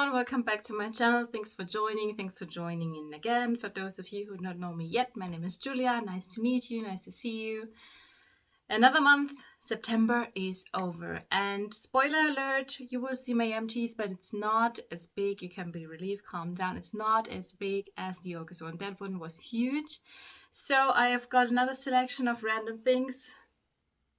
everyone, welcome back to my channel. Thanks for joining in again. For those of you who do not know me yet, my name is Julia. Nice to meet you, nice to see you. Another month, September is over, and spoiler alert, you will see my empties, but it's not as big. You can be relieved, calm down. It's not as big as the August one. That one was huge. So I have got another selection of random things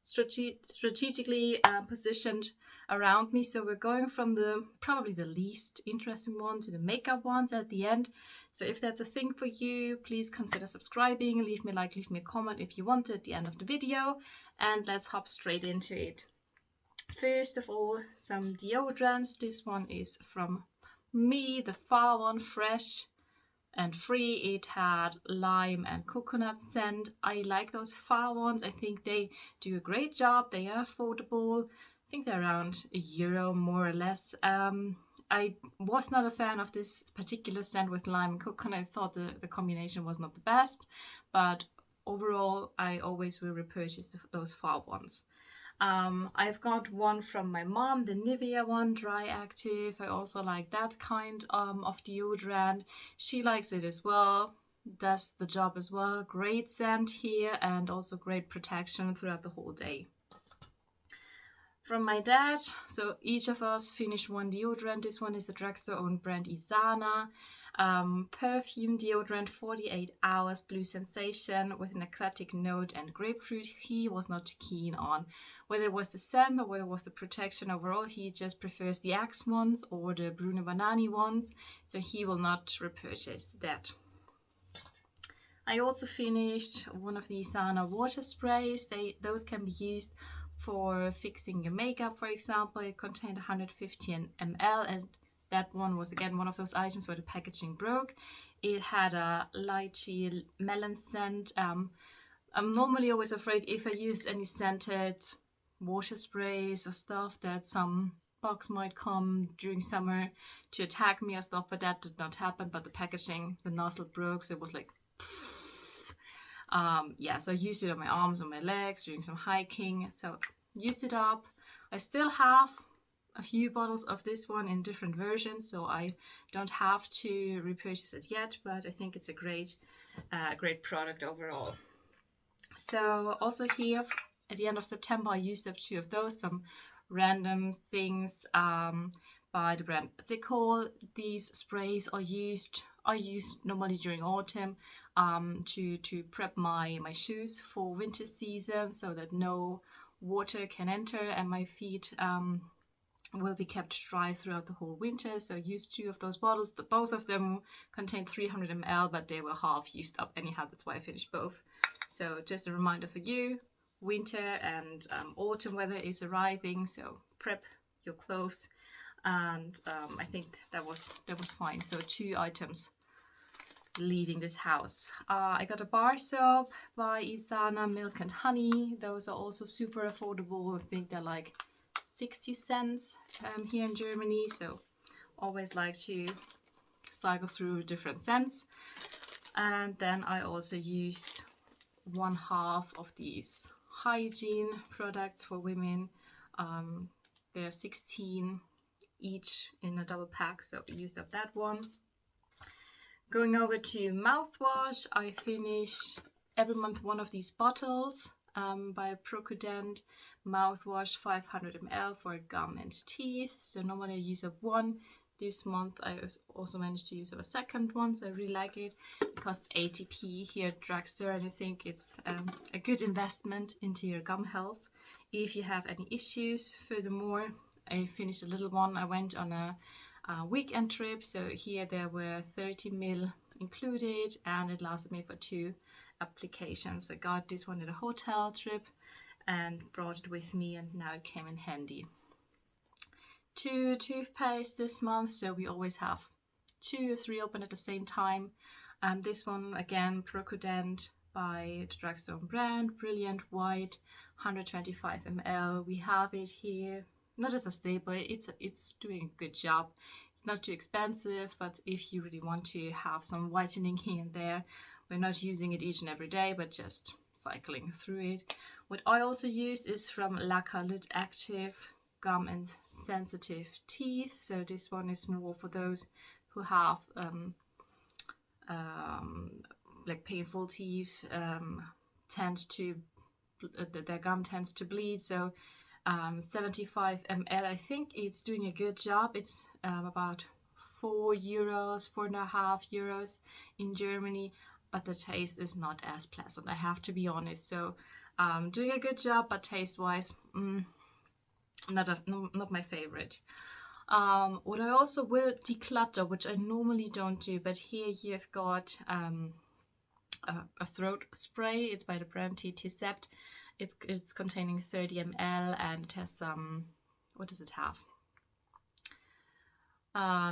strategically positioned around me. So we're going from the probably the least interesting one to the makeup ones at the end. So if that's a thing for you, please consider subscribing, leave me a like, leave me a comment if you want at the end of the video, and let's hop straight into it. First of all, some deodorants. This one is from me, the far one, fresh and free. It had lime and coconut scent. I like those far ones. I think they do a great job. They are affordable. I think they're around €1 more or less. I was not a fan of this particular scent with lime and coconut. I thought the combination was not the best, but overall I always will repurchase those far ones. I've got one from my mom, the Nivea one, dry active. I also like that kind of deodorant. She likes it as well, does the job as well. Great scent here and also great protection throughout the whole day. From my dad, so each of us finished one deodorant. This one is the drugstore owned brand Isana. Perfume deodorant, 48 hours, blue sensation with an aquatic note and grapefruit. He was not too keen on whether it was the scent or whether it was the protection overall. He just prefers the Axe ones or the Bruno Banani ones, so he will not repurchase that. I also finished one of the Isana water sprays. Those can be used for fixing your makeup, for example. It contained 150 ml, and that one was again one of those items where the packaging broke. It had a lychee melon scent. I'm normally always afraid if I use any scented water sprays or stuff that some bugs might come during summer to attack me or stuff, but that did not happen. But the packaging, the nozzle broke, so it was like yeah, so I used it on my arms, on my legs, during some hiking, so used it up. I still have a few bottles of this one in different versions, so I don't have to repurchase it yet, but I think it's a great product overall. So also here at the end of September I used up 2 of those, some random things by the brand Zico. These sprays are used normally during autumn to prep my shoes for winter season, so that no water can enter and my feet will be kept dry throughout the whole winter. So I used 2 of those bottles. Both of them contained 300 ml, but they were half used up anyhow. That's why I finished both. So just a reminder for you, winter and autumn weather is arriving, so prep your clothes. And I think that was fine. So 2 items leaving this house. I got a bar soap by Isana, milk and honey. Those are also super affordable. I think they're like 60 cents here in Germany, so always like to cycle through different scents. And then I also used 1/2 of these hygiene products for women. They're 16 each in a double pack, so I used up that one. Going over to mouthwash, I finish every month one of these bottles by Procudent mouthwash, 500 ml for gum and teeth. So normally I use up 1. This month I also managed to use up a second one, so I really like it. It costs 80p here at drugstore, and I think it's a good investment into your gum health if you have any issues. Furthermore, I finished a little one. I went on a weekend trip, so here there were 30 ml included, and it lasted me for 2 applications. I got this one at a hotel trip and brought it with me, and now it came in handy. 2 toothpaste this month, so we always have 2 or 3 open at the same time. This one again, Procudent by the drugstore brand, Brilliant White, 125 ml. We have it here, not as a staple. It's doing a good job. It's not too expensive, but if you really want to have some whitening here and there, we're not using it each and every day, but just cycling through it. What I also use is from La Calute Active. gum and sensitive teeth. So this one is more for those who have like painful teeth, their gum tends to bleed. So 75 ml, I think it's doing a good job. It's about €4, €4.50 in Germany, but the taste is not as pleasant, I have to be honest. So doing a good job, but taste wise, not my favorite. What I also will declutter, which I normally don't do, but here you've got a throat spray. It's by the brand TrashLESS. It's containing 30 ml and it has some, what does it have?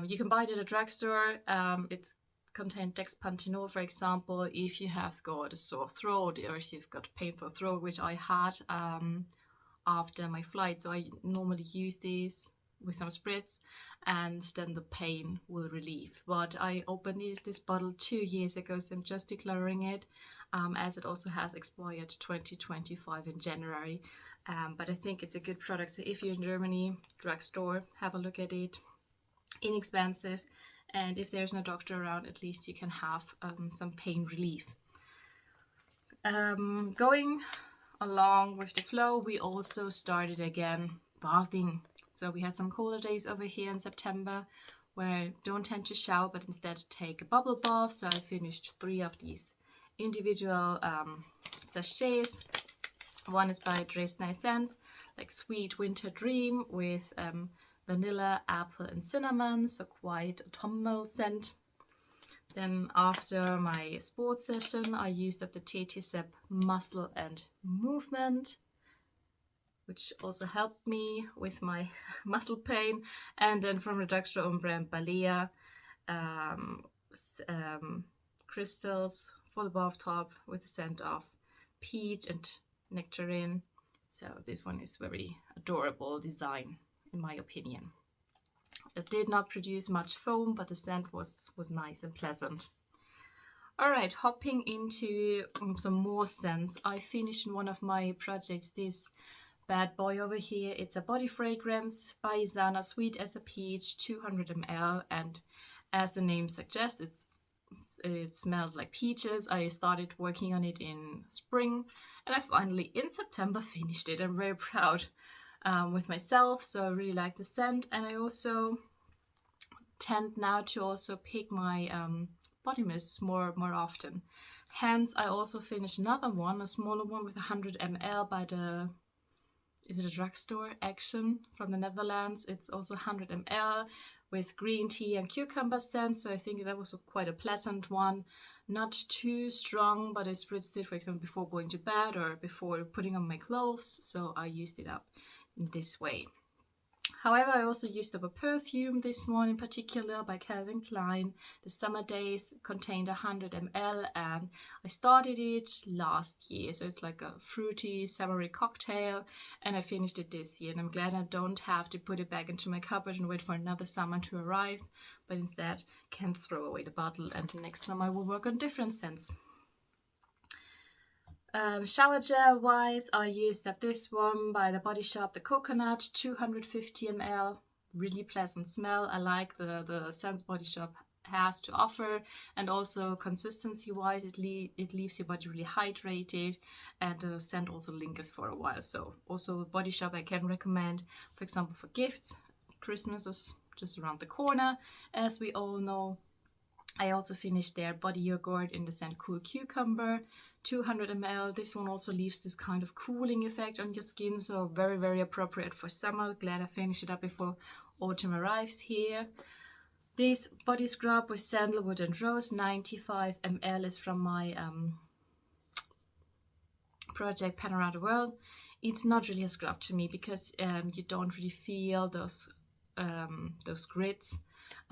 You can buy it at a drugstore. It's contained dexpantinol, for example, if you have got a sore throat or if you've got a painful throat, which I had after my flight. So I normally use these with some spritz and then the pain will relieve. But I opened this bottle 2 years ago, so I'm just decluttering it, as it also has expired 2025 in January. But I think it's a good product. So if you're in Germany, drugstore, have a look at it. Inexpensive, and if there's no doctor around, at least you can have some pain relief. Going along with the flow, we also started again bathing. So we had some colder days over here in September where I don't tend to shower but instead take a bubble bath. So I finished 3 of these individual sachets. One is by TrashLESS&ConsuMEHR, like Sweet Winter Dream with vanilla, apple and cinnamon, so quite autumnal scent. Then after my sports session, I used up the TrashLESS Muscle and Movement, which also helped me with my muscle pain. And then from the drugstore own brand Balea, crystals for the bathtub with the scent of peach and nectarine. So this one is very adorable design, in my opinion. It did not produce much foam, but the scent was nice and pleasant. All right, hopping into some more scents. I finished in one of my projects this bad boy over here. It's a body fragrance by Isana, Sweet as a Peach, 200 ml, and as the name suggests, it smells like peaches. I started working on it in spring, and I finally in September finished it. I'm very proud with myself, so I really like the scent. And I also tend now to also pick my body mists more often. Hence, I also finished another one, a smaller one with 100 ml by the, is it a drugstore? Action from the Netherlands. It's also 100 ml with green tea and cucumber scent. So I think that was quite a pleasant one. Not too strong, but I spritzed it, for example, before going to bed or before putting on my clothes. So I used it up in this way. However, I also used up a perfume, this one in particular by Calvin Klein. The Summer Days contained 100 ml and I started it last year. So it's like a fruity, summery cocktail and I finished it this year. And I'm glad I don't have to put it back into my cupboard and wait for another summer to arrive, but instead can throw away the bottle and next time I will work on different scents. Shower gel wise, I used up this one by the Body Shop, the Coconut, 250 ml. Really pleasant smell. I like the scents Body Shop has to offer, and also consistency wise, it leaves your body really hydrated, and the scent also lingers for a while. So also Body Shop I can recommend, for example, for gifts. Christmas is just around the corner, as we all know. I also finished their body yogurt in the scent Cool Cucumber, 200 ml. This one also leaves this kind of cooling effect on your skin, so very appropriate for summer. Glad I finished it up before autumn arrives here. This body scrub with sandalwood and rose, 95 ml, is from my project Panorama the World. It's not really a scrub to me because you don't really feel those grits.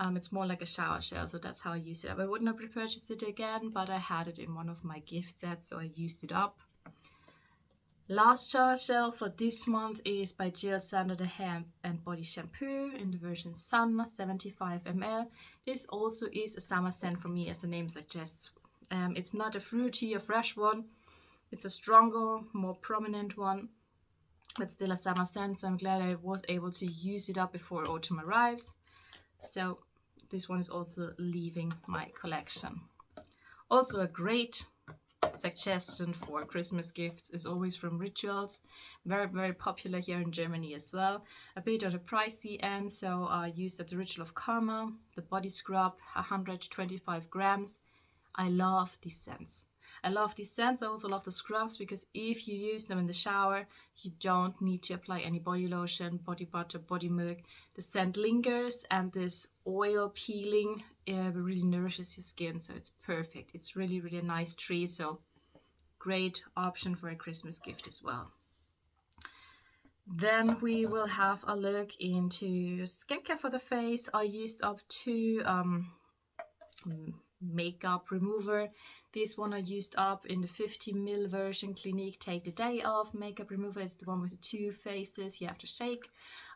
It's more like a shower gel, so that's how I use it up. I would not repurchase it again, but I had it in one of my gift sets, so I used it up. Last shower gel for this month is by Jill Sander, the Hair and Body Shampoo in the version Sun, 75 ml. This also is a summer scent for me, as the name suggests. It's not a fruity or fresh one. It's a stronger, more prominent one. but still a summer scent, so I'm glad I was able to use it up before autumn arrives. So this one is also leaving my collection. Also a great suggestion for Christmas gifts is always from Rituals. Very popular here in Germany as well. A bit on the pricey end, so I used up the Ritual of Karma, the body scrub, 125 grams. I love these scents. I love these scents. I also love the scrubs because if you use them in the shower, you don't need to apply any body lotion, body butter, body milk. The scent lingers and this oil peeling really nourishes your skin, so it's perfect. It's really a nice treat, so great option for a Christmas gift as well. Then we will have a look into skincare for the face. I used up 2 makeup remover. This one I used up in the 50 ml version, Clinique Take the Day Off makeup remover. It's the one with the 2 faces you have to shake.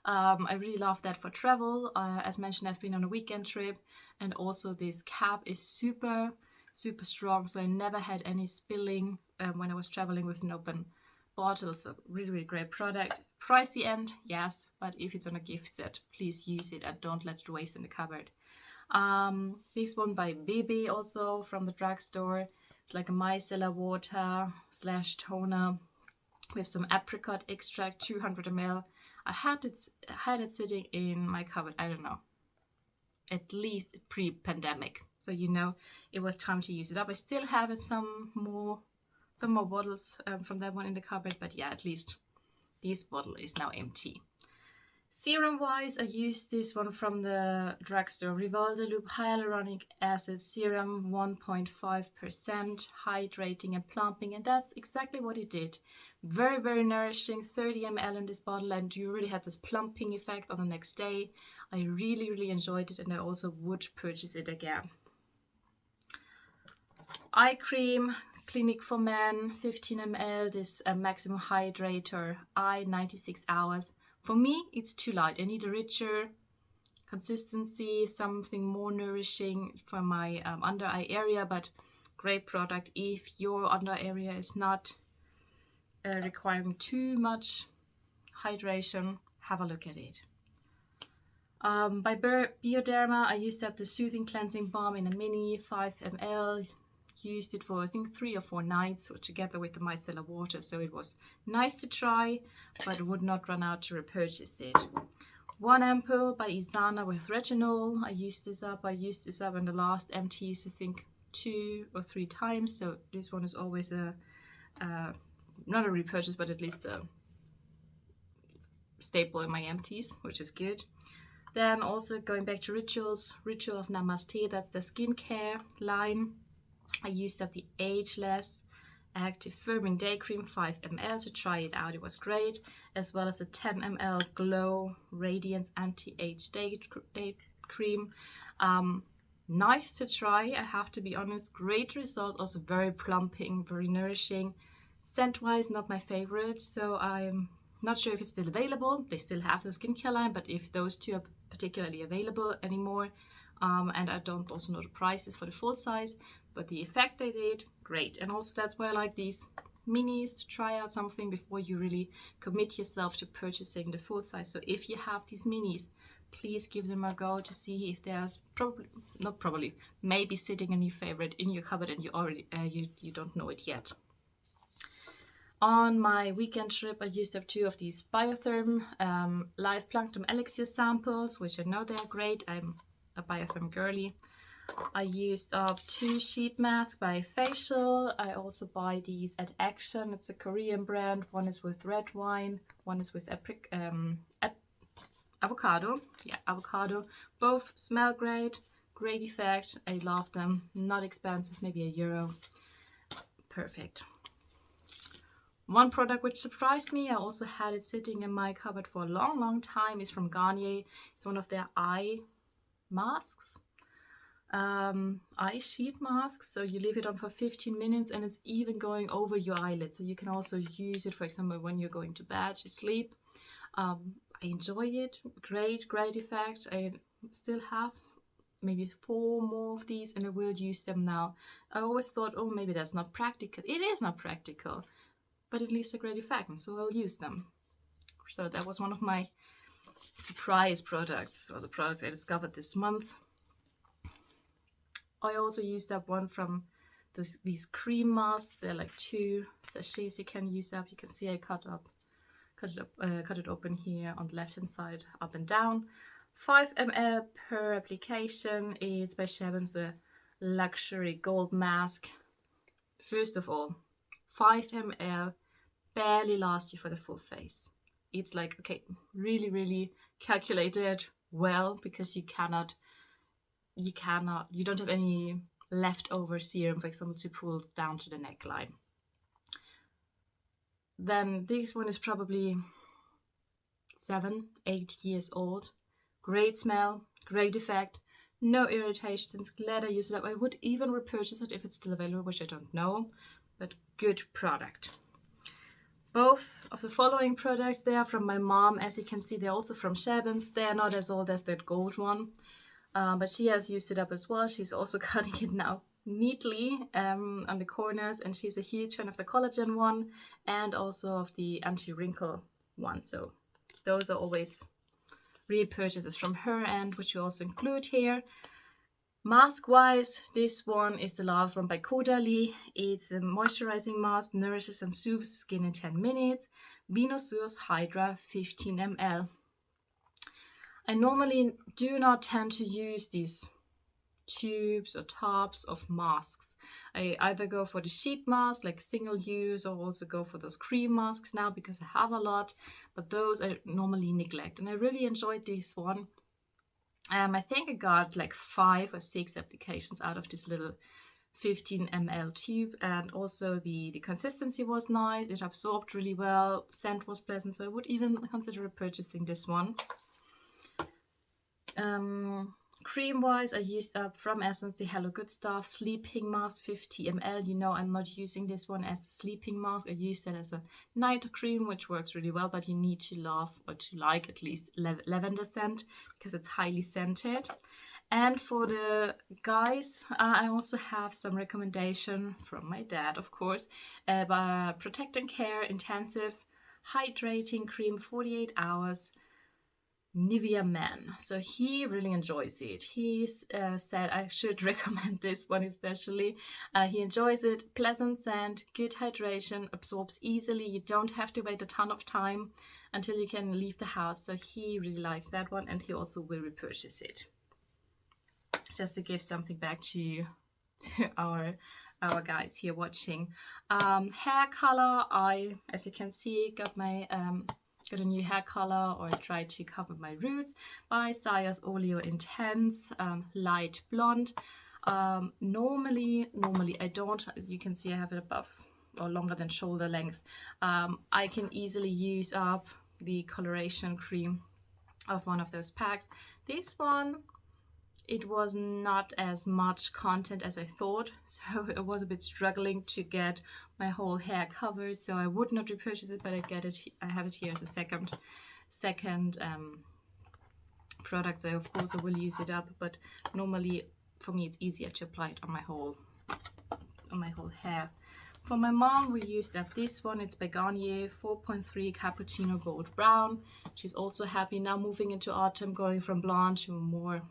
I really love that for travel. As mentioned, I've been on a weekend trip, and also this cap is super strong, so I never had any spilling when I was traveling with an open bottle. So really great product. Pricey end, yes, but if it's on a gift set, please use it and don't let it waste in the cupboard. This one by Bebe, also from the drugstore. It's like a micellar water / toner with some apricot extract, 200 ml. I had it sitting in my cupboard, I don't know, at least pre-pandemic. So you know it was time to use it up. I still have it, some more bottles from that one in the cupboard, but yeah, at least this bottle is now empty. Serum wise, I used this one from the drugstore, Revolver Hyaluronic Acid Serum, 1.5%, hydrating and plumping, and that's exactly what it did. Very nourishing, 30 ml in this bottle, and you really had this plumping effect on the next day. I really enjoyed it, and I also would purchase it again. Eye cream, Clinique for Men, 15 ml, this maximum hydrator, eye 96 hours. For me, it's too light. I need a richer consistency, something more nourishing for my under eye area, but great product if your under area is not requiring too much hydration. Have a look at it. By Bioderma, I used up the Soothing Cleansing Balm in a mini, 5 ml. Used it for I think 3 or 4 nights, or together with the micellar water, so it was nice to try, but would not run out to repurchase it. 1 ampoule by Isana with retinol. I used this up in the last Empties, I think 2 or 3 times, so this one is always a not a repurchase, but at least a staple in my Empties, which is good. Then also going back to Ritual of Namaste, that's the skincare line. I used up the Ageless Active Firming Day Cream, 5 ml, to try it out. It was great, as well as a 10 ml Glow Radiance Anti-Age Day Cream. Nice to try, I have to be honest. Great results, also very plumping, very nourishing. Scent-wise, not my favorite, so I'm not sure if it's still available. They still have the skincare line, but if those 2 are particularly available anymore, and I don't also know the prices for the full size, but the effect they did, great. And also that's why I like these minis, to try out something before you really commit yourself to purchasing the full size. So if you have these minis, please give them a go to see if there's maybe sitting a new favorite in your cupboard and you already you don't know it yet. On my weekend trip, I used up 2 of these Biotherm Live Plankton Elixir samples, which I know they're great. I'm a Biotherm girly. I used up 2 sheet masks by Facial. I also buy these at Action. It's a Korean brand. One is with red wine, one is with avocado. Yeah, avocado. Both smell great, great effect. I love them. Not expensive, maybe €1. Perfect. One product which surprised me, I also had it sitting in my cupboard for a long time, is from Garnier. It's one of their eye masks. Eye sheet masks, so you leave it on for 15 minutes and it's even going over your eyelid, so you can also use it, for example, when you're going to bed to sleep. I enjoy it. Great effect. I still have maybe 4 more of these and I will use them now. I always thought, oh, maybe that's not practical. It is not practical, but it leaves a great effect, and so I'll use them. So that was one of my surprise products, or the products I discovered this month. I also used up one from these cream masks. They're like 2 sachets you can use up. You can see I cut it open here on the left hand side, up and down. 5 ml per application. It's by Shebens, the luxury gold mask. First of all, 5 ml barely lasts you for the full face. It's like, okay, really, really calculated well, because you don't have any leftover serum, for example, to pull down to the neckline. Then this one is probably 7-8 years old. Great smell, great effect, no irritations. Glad I used it up. I would even repurchase it if it's still available, which I don't know, but good product. Both of the following products, they are from my mom. As you can see, they're also from Shebens. They are not as old as that gold one, but she has used it up as well. She's also cutting it now neatly on the corners, and she's a huge fan of the collagen one and also of the anti-wrinkle one. So those are always repurchases from her end, which we also include here. Mask wise, this one is the last one by Caudalie. It's a moisturizing mask, nourishes and soothes skin in 10 minutes. Venosus Hydra 15 ml. I normally do not tend to use these tubes or tubs of masks. I either go for the sheet mask, like single use, or also go for those cream masks now because I have a lot, but those I normally neglect, and I really enjoyed this one. I think I got like 5 or 6 applications out of this little 15 ml tube, and also the consistency was nice. It absorbed really well, scent was pleasant, so I would even consider purchasing this one. Cream wise, I used up from Essence the Hello Good Stuff Sleeping Mask 50 ml. You know, I'm not using this one as a sleeping mask. I use it as a night cream, which works really well, but you need to love, or to like, at least lavender scent, because it's highly scented. And for the guys, I also have some recommendation from my dad, of course, about Protect and Care Intensive Hydrating Cream 48 hours Nivea Men. So he really enjoys it. He's said I should recommend this one especially. He enjoys it. Pleasant scent, good hydration, absorbs easily. You don't have to wait a ton of time until you can leave the house. So he really likes that one, and he also will repurchase it. Just to give something back to our guys here watching. Hair color, I, as you can see, got a new hair color, or tried to cover my roots, by Sayers Oleo Intense Light Blonde. Normally I don't, you can see I have it above or longer than shoulder length. I can easily use up the coloration cream of one of those packs. This one, it was not as much content as I thought, so I was a bit struggling to get my whole hair covered, so I would not repurchase it, but I have it here as a second product, so of course I will use it up, but normally for me it's easier to apply it on my whole hair. For my mom, we used up this one. It's by Garnier 4.3 Cappuccino Gold Brown. She's also happy now, moving into autumn, going from blonde to more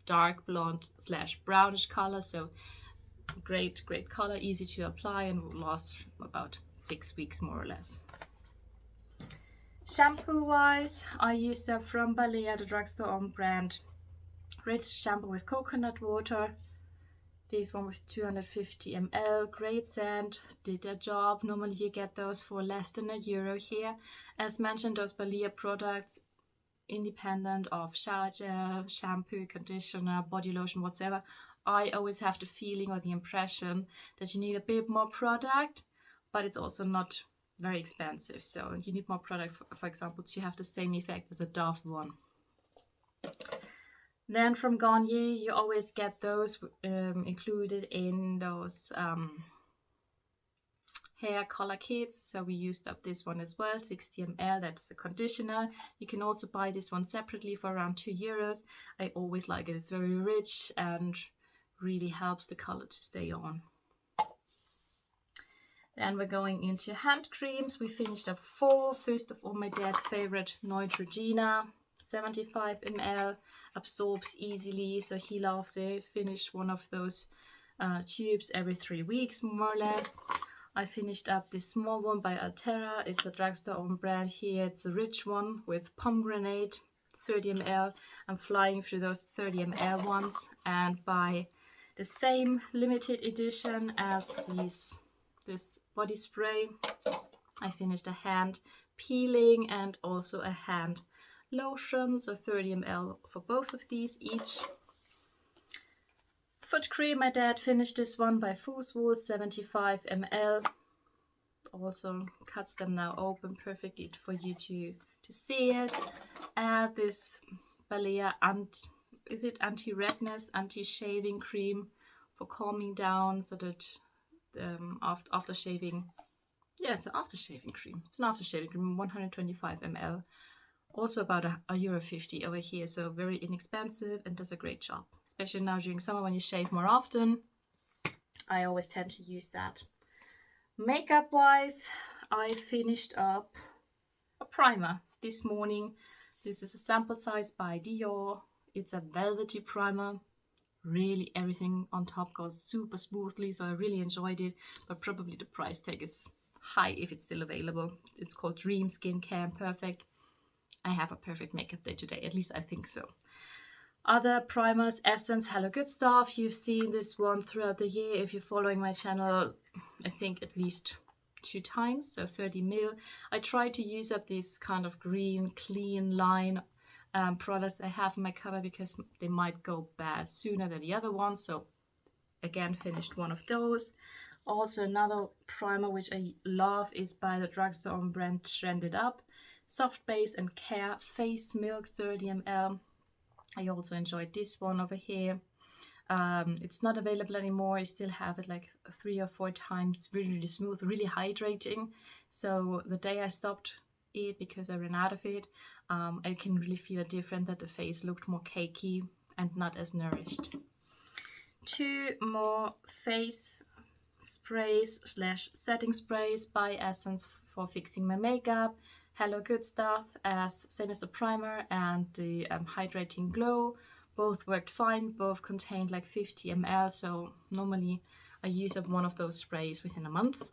dark blonde / brownish color. So great color, easy to apply, and will last about 6 weeks more or less. Shampoo wise, I used up from Balea, the drugstore own brand, rich shampoo with coconut water. This one was 250 ml, great scent, did their job. Normally you get those for less than €1 here. As mentioned, those Balea products, independent of shower gel, shampoo, conditioner, body lotion, whatsoever, I always have the feeling or the impression that you need a bit more product, but it's also not very expensive. So you need more product, for example, to have the same effect as a Dove one. Then from Garnier, you always get those included in those hair color kits. So we used up this one as well, 60 ml, that's the conditioner. You can also buy this one separately for around €2. I always like it. It's very rich and really helps the color to stay on. Then we're going into hand creams. We finished up 4. First of all, my dad's favorite, Neutrogena, 75 ml, absorbs easily, so he loves it. Finished one of those tubes every 3 weeks, more or less. I finished up this small one by Altera. It's a drugstore own brand here. It's the rich one with pomegranate, 30 ml. I'm flying through those 30 ml ones, and by the same limited edition as this body spray, I finished a hand peeling and also a hand lotion, so 30 ml for both of these each. Foot cream, my dad finished this one by Fusswood, 75 ml. Also cuts them now open perfectly for you to see it. Add this Balea anti-redness, anti-shaving cream for calming down, so that after shaving, yeah, it's an after shaving cream. It's an after shaving cream, 125 ml. Also about €1.50 over here, so very inexpensive and does a great job. Especially now during summer when you shave more often. I always tend to use that. Makeup wise, I finished up a primer this morning. This is a sample size by Dior. It's a velvety primer. Really everything on top goes super smoothly, so I really enjoyed it, but probably the price tag is high if it's still available. It's called Dream Skincare and Perfect. I have a perfect makeup day today, at least I think so. Other primers, Essence, Hello Good Stuff. You've seen this one throughout the year. If you're following my channel, I think at least 2 times, so 30 ml. I try to use up this kind of green, clean line products I have in my cupboard because they might go bad sooner than the other ones. So again, finished one of those. Also another primer which I love is by the drugstore own brand Trended Up. Soft Base and Care Face Milk, 30 ml. I also enjoyed this one over here. It's not available anymore. I still have it like 3 or 4 times. Really smooth, really hydrating. So the day I stopped it because I ran out of it, I can really feel a difference, that the face looked more cakey and not as nourished. 2 more face sprays / setting sprays by Essence for fixing my makeup. Hello Good Stuff, same as the primer and the hydrating glow. Both worked fine, both contained like 50 ml, so normally I use up one of those sprays within a month.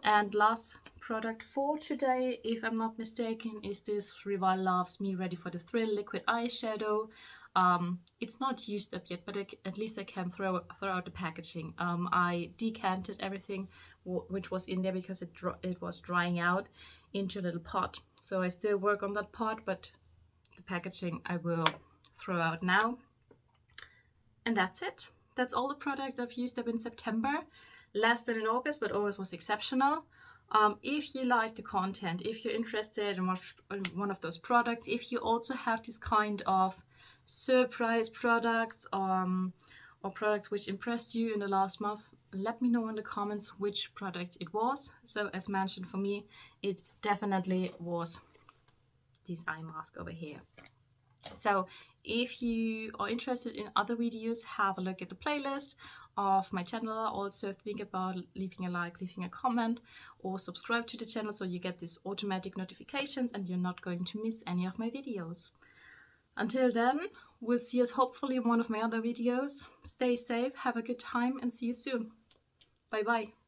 And last product for today, if I'm not mistaken, is this Rival Loves Me Ready for the Thrill liquid eyeshadow. It's not used up yet, but at least I can throw out the packaging. I decanted everything which was in there because it was drying out into a little pot. So I still work on that pot, but the packaging I will throw out now. And that's it. That's all the products I've used up in September. Less than in August, but August was exceptional. If you like the content, if you're interested in one of those products, if you also have this kind of surprise products or products which impressed you in the last month, let me know in the comments which product it was. So as mentioned, for me, it definitely was this eye mask over here. So if you are interested in other videos, have a look at the playlist of my channel. Also think about leaving a like, leaving a comment, or subscribe to the channel so you get these automatic notifications and you're not going to miss any of my videos. Until then, we'll see us hopefully in one of my other videos. Stay safe, have a good time, and see you soon. Bye bye.